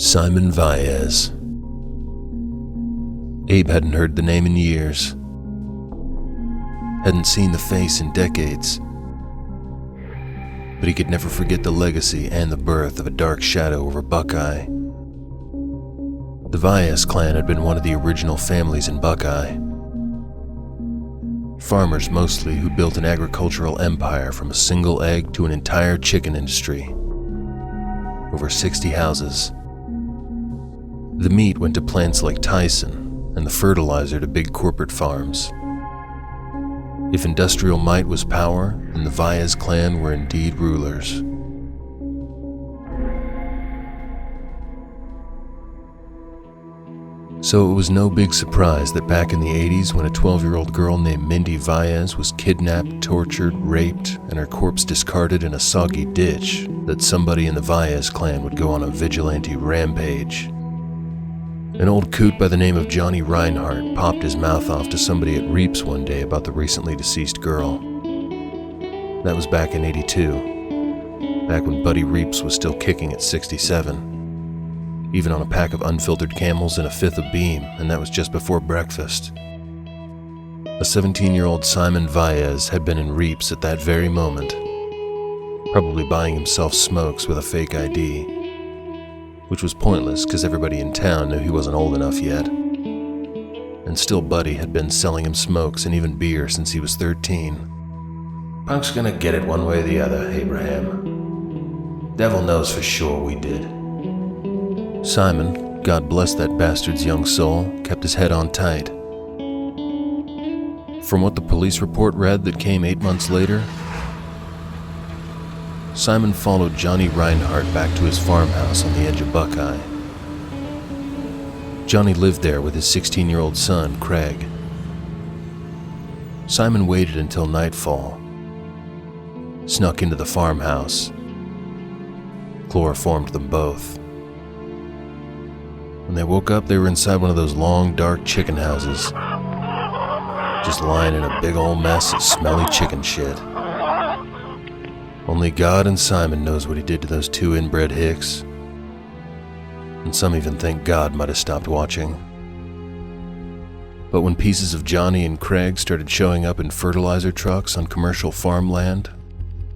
Simon Vaez. Abe hadn't heard the name in years. Hadn't seen the face in decades. But he could never forget the legacy and the birth of a dark shadow over Buckeye. The Vaez clan had been one of the original families in Buckeye. Farmers mostly who built an agricultural empire from a single egg to an entire chicken industry. Over 60 houses. The meat went to plants like Tyson, and the fertilizer to big corporate farms. If industrial might was power, then the Vaez clan were indeed rulers. So it was no big surprise that back in the 80s, when a 12-year-old girl named Mindy Vaez was kidnapped, tortured, raped, and her corpse discarded in a soggy ditch, that somebody in the Vaez clan would go on a vigilante rampage. An old coot by the name of Johnny Reinhardt popped his mouth off to somebody at Reeps one day about the recently deceased girl. That was back in '82, back when Buddy Reeps was still kicking at 67, even on a pack of unfiltered Camels and a fifth of Beam, and that was just before breakfast. A 17-year-old Simon Vaez had been in Reeps at that very moment, probably buying himself smokes with a fake ID. Which was pointless because everybody in town knew he wasn't old enough yet. And still Buddy had been selling him smokes and even beer since he was 13. Punk's gonna get it one way or the other, Abraham. Devil knows for sure we did. Simon, God bless that bastard's young soul, kept his head on tight. From what the police report read that came 8 months later, Simon followed Johnny Reinhardt back to his farmhouse on the edge of Buckeye. Johnny lived there with his 16-year-old son, Craig. Simon waited until nightfall, snuck into the farmhouse, chloroformed them both. When they woke up, they were inside one of those long, dark chicken houses, just lying in a big old mess of smelly chicken shit. Only God and Simon knows what he did to those two inbred hicks. And some even think God might have stopped watching. But when pieces of Johnny and Craig started showing up in fertilizer trucks on commercial farmland,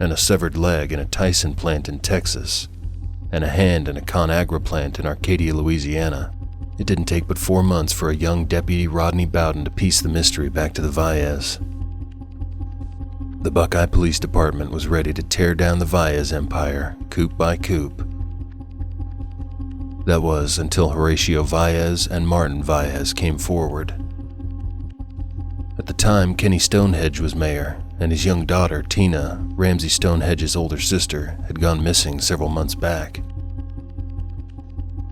and a severed leg in a Tyson plant in Texas, and a hand in a ConAgra plant in Arcadia, Louisiana, it didn't take but 4 months for a young Deputy Rodney Bowden to piece the mystery back to the Vaez. The Buckeye Police Department was ready to tear down the Vaez empire, coop by coop. That was until Horatio Vaez and Martin Vaez came forward. At the time, Kenny Stonehenge was mayor, and his young daughter, Tina, Ramsey Stonehenge's older sister, had gone missing several months back.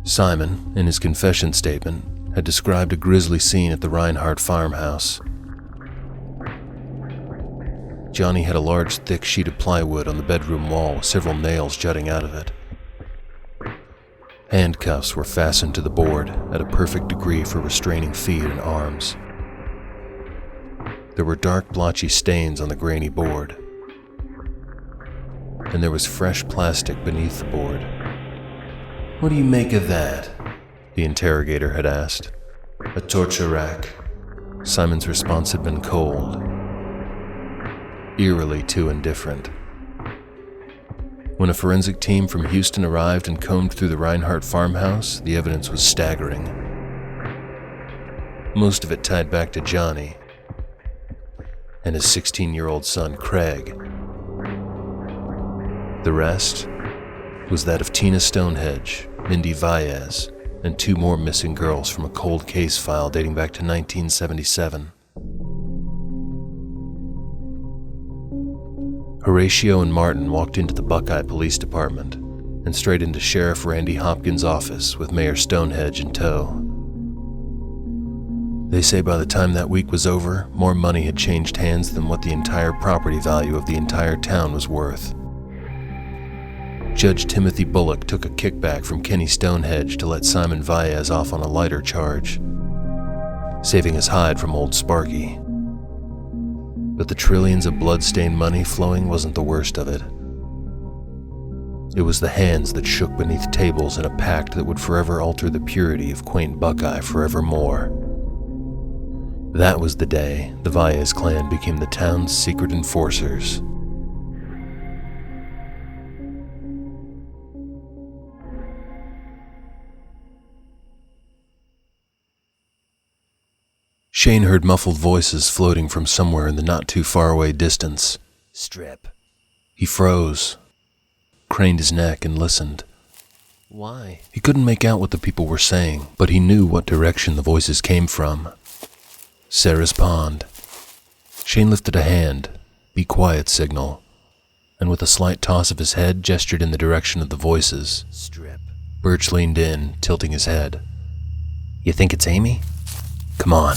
Simon, in his confession statement, had described a grisly scene at the Reinhardt farmhouse. Johnny had a large, thick sheet of plywood on the bedroom wall with several nails jutting out of it. Handcuffs were fastened to the board at a perfect degree for restraining feet and arms. There were dark, blotchy stains on the grainy board. And there was fresh plastic beneath the board. "What do you make of that?" the interrogator had asked. "A torture rack." Simon's response had been cold. Eerily too indifferent. When a forensic team from Houston arrived and combed through the Reinhardt farmhouse, the evidence was staggering. Most of it tied back to Johnny and his 16-year-old son, Craig. The rest was that of Tina Stonehenge, Mindy Vaez, and 2 more missing girls from a cold case file dating back to 1977. Horatio and Martin walked into the Buckeye Police Department and straight into Sheriff Randy Hopkins' office with Mayor Stonehenge in tow. They say by the time that week was over, more money had changed hands than what the entire property value of the entire town was worth. Judge Timothy Bullock took a kickback from Kenny Stonehenge to let Simon Vaez off on a lighter charge, saving his hide from old Sparky. But the trillions of blood-stained money flowing wasn't the worst of it. It was the hands that shook beneath tables in a pact that would forever alter the purity of quaint Buckeye forevermore. That was the day the Valles clan became the town's secret enforcers. Shane heard muffled voices floating from somewhere in the not-too-far-away distance. Strip. He froze, craned his neck, and listened. Why? He couldn't make out what the people were saying, but he knew what direction the voices came from. Sarah's pond. Shane lifted a hand, be quiet signal, and with a slight toss of his head gestured in the direction of the voices. Strip. Birch leaned in, tilting his head. You think it's Amy? Come on.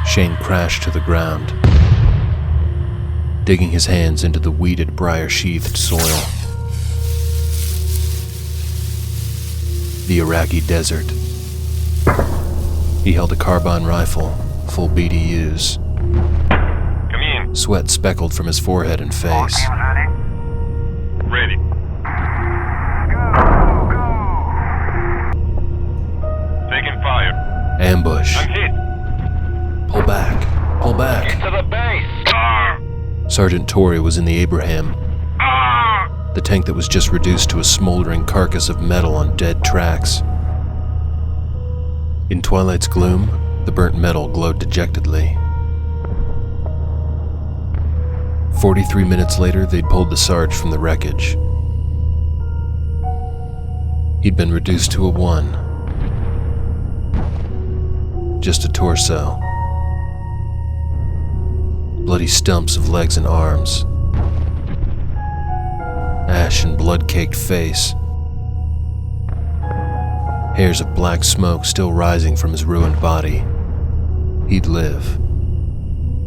Shane crashed to the ground, digging his hands into the weeded, briar-sheathed soil. The Iraqi desert. He held a carbine rifle, full BDUs. Come in. Sweat speckled from his forehead and face. Ready. Taking fire. Ambush. I'm hit. Pull back. Pull back. Get to the base. Sergeant Torrey was in the Abraham, the tank that was just reduced to a smoldering carcass of metal on dead tracks. In Twilight's gloom, the burnt metal glowed dejectedly. 43 minutes later, they'd pulled the Sarge from the wreckage. He'd been reduced to a 1. Just a torso. Bloody stumps of legs and arms. Ash and blood-caked face. Hairs of black smoke still rising from his ruined body. He'd live.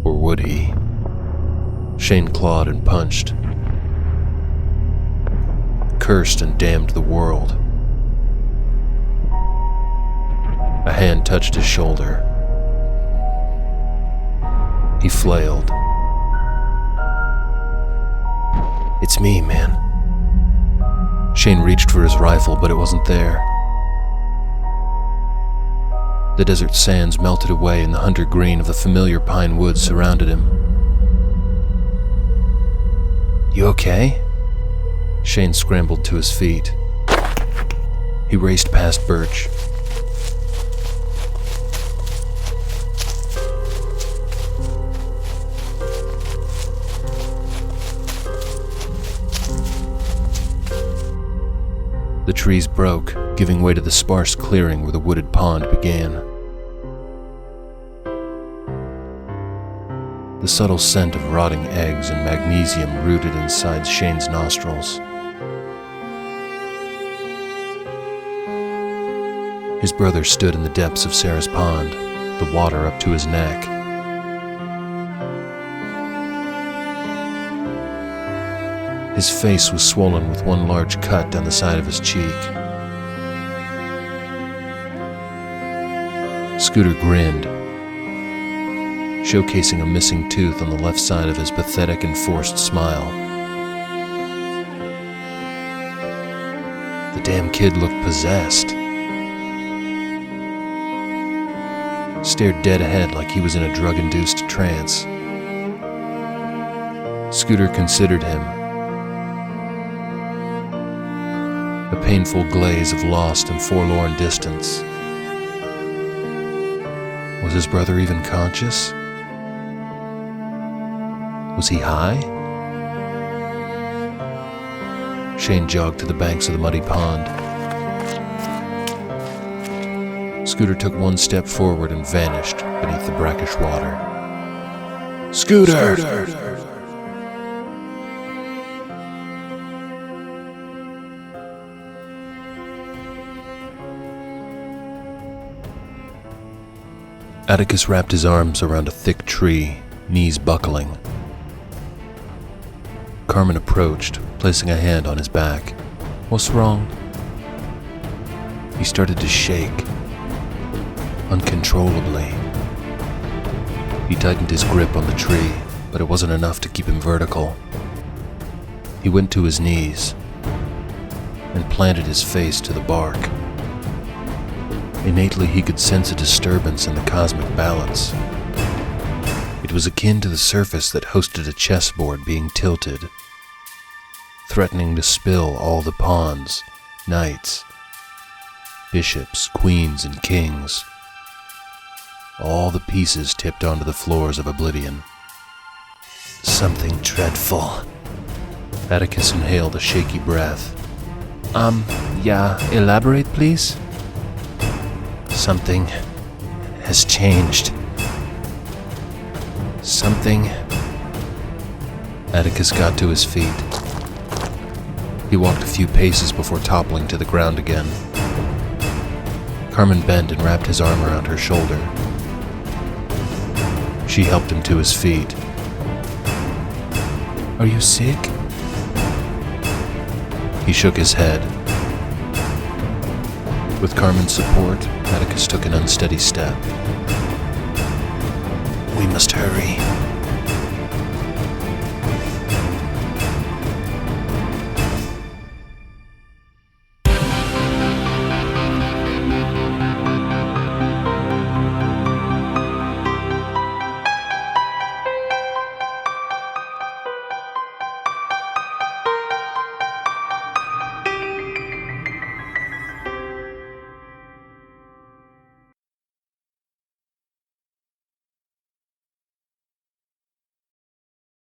Or would he? Shane clawed and punched. Cursed and damned the world. A hand touched his shoulder. He flailed. It's me, man. Shane reached for his rifle, but it wasn't there. The desert sands melted away and the hunter green of the familiar pine woods surrounded him. You okay? Shane scrambled to his feet. He raced past Birch. The trees broke, giving way to the sparse clearing where the wooded pond began. The subtle scent of rotting eggs and magnesium rooted inside Shane's nostrils. His brother stood in the depths of Sarah's pond, the water up to his neck. His face was swollen with one large cut down the side of his cheek. Scooter grinned, showcasing a missing tooth on the left side of his pathetic and forced smile. The damn kid looked possessed. Stared dead ahead like he was in a drug-induced trance. Scooter considered him. A painful glaze of lost and forlorn distance. Was his brother even conscious? Was he high? Shane jogged to the banks of the muddy pond. Scooter took one step forward and vanished beneath the brackish water. Scooter! Atticus wrapped his arms around a thick tree, knees buckling. Carmen approached, placing a hand on his back. What's wrong? He started to shake, uncontrollably. He tightened his grip on the tree, but it wasn't enough to keep him vertical. He went to his knees and planted his face to the bark. Innately, he could sense a disturbance in the cosmic balance. It was akin to the surface that hosted a chessboard being tilted, threatening to spill all the pawns, knights, bishops, queens, and kings. All the pieces tipped onto the floors of oblivion. Something dreadful. Atticus inhaled a shaky breath. Yeah, elaborate, please? Something has changed. Something... Atticus got to his feet. He walked a few paces before toppling to the ground again. Carmen bent and wrapped his arm around her shoulder. She helped him to his feet. Are you sick? He shook his head. With Carmen's support, Atticus took an unsteady step. We must hurry.